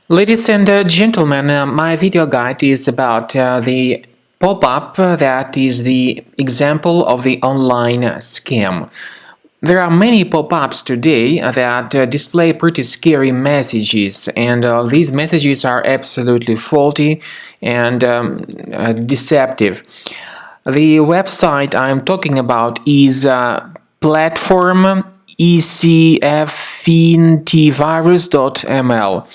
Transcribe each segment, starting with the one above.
Ladies and gentlemen, my video guide is about the pop-up that is the example of the online scam. There are many pop-ups today that display pretty scary messages, and these messages are absolutely faulty and deceptive. The website I'm talking about is Platformecfeentivirus.ml.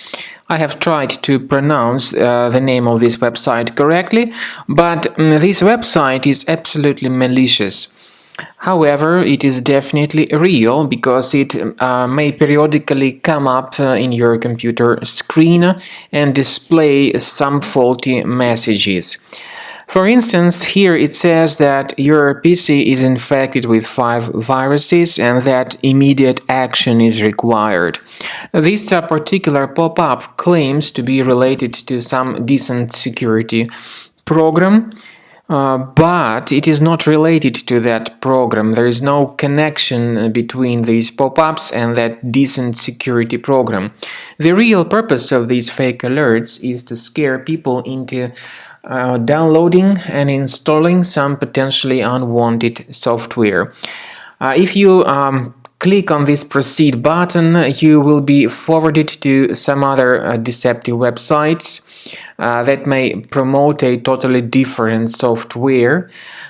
I have tried to pronounce the name of this website correctly, but this website is absolutely malicious. However, it is definitely real because it may periodically come up in your computer screen and display some faulty messages. For instance, here it says that your PC is infected with 5 viruses and that immediate action is required. This particular pop-up claims to be related to some decent security program, but it is not related to that program. There is no connection between these pop-ups and that decent security program. The real purpose of these fake alerts is to scare people into downloading and installing some potentially unwanted software. If you click on this proceed button, you will be forwarded to some other deceptive websites that may promote a totally different software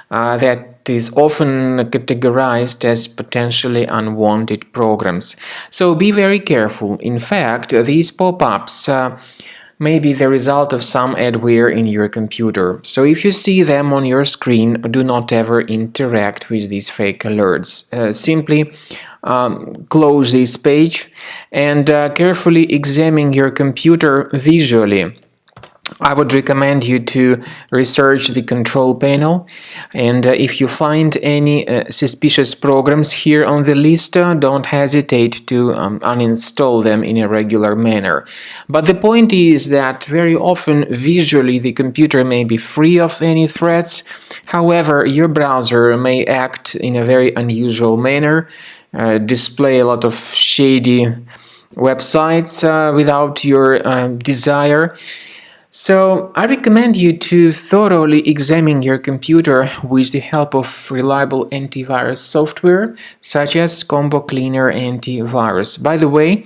that is often categorized as potentially unwanted programs. So be very careful. In fact, these pop-ups may be the result of some adware in your computer. So if you see them on your screen, do not ever interact with these fake alerts. Simply close this page and carefully examine your computer visually. I would recommend you to research the control panel, and if you find any suspicious programs here on the list, don't hesitate to uninstall them in a regular manner. But the point is that very often visually the computer may be free of any threats. However, your browser may act in a very unusual manner, display a lot of shady websites without your desire. So I recommend you to thoroughly examine your computer with the help of reliable antivirus software such as Combo Cleaner Antivirus. By the way,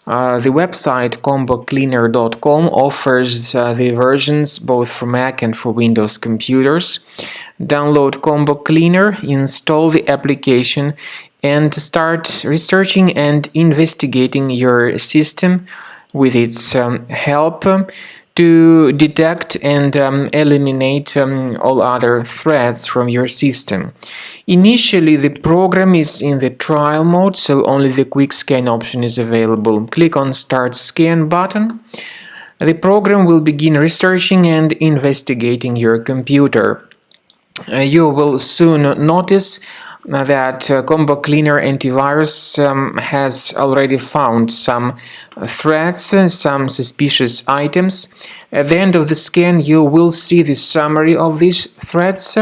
the website combocleaner.com offers the versions both for Mac and for Windows computers. Download Combo Cleaner, install the application, and start researching and investigating your system with its help to detect and eliminate all other threats from your system. Initially, the program is in the trial mode, so only the quick scan option is available. Click on Start Scan button. The program will begin researching and investigating your computer. You will soon notice that Combo Cleaner Antivirus has already found some threats, some suspicious items. At the end of the scan, you will see the summary of these threats.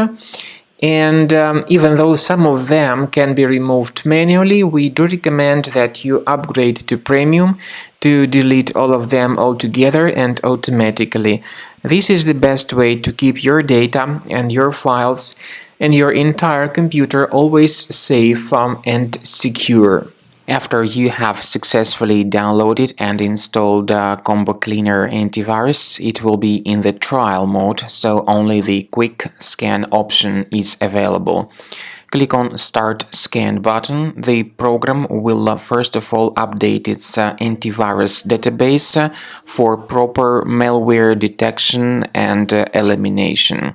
And even though some of them can be removed manually, we do recommend that you upgrade to Premium to delete all of them altogether and automatically. This is the best way to keep your data and your files and your entire computer always safe and secure. After you have successfully downloaded and installed Combo Cleaner Antivirus, it will be in the trial mode, so only the quick scan option is available. Click on Start Scan button. The program will first of all update its antivirus database for proper malware detection and elimination.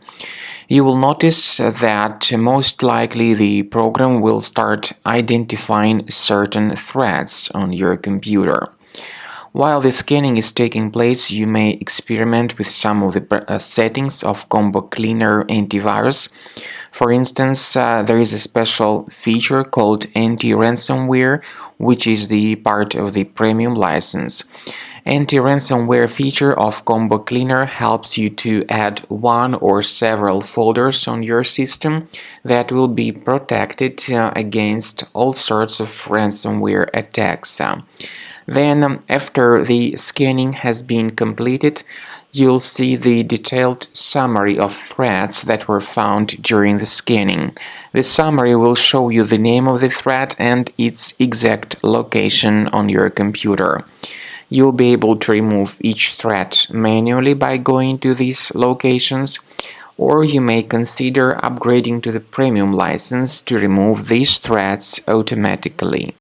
You will notice that most likely the program will start identifying certain threats on your computer. While the scanning is taking place, you may experiment with some of the settings of Combo Cleaner Antivirus. For instance, there is a special feature called anti-ransomware, which is the part of the premium license. Anti-ransomware feature of Combo Cleaner helps you to add one or several folders on your system that will be protected against all sorts of ransomware attacks. Then, after the scanning has been completed, you'll see the detailed summary of threats that were found during the scanning. The summary will show you the name of the threat and its exact location on your computer. You'll be able to remove each threat manually by going to these locations, or you may consider upgrading to the premium license to remove these threats automatically.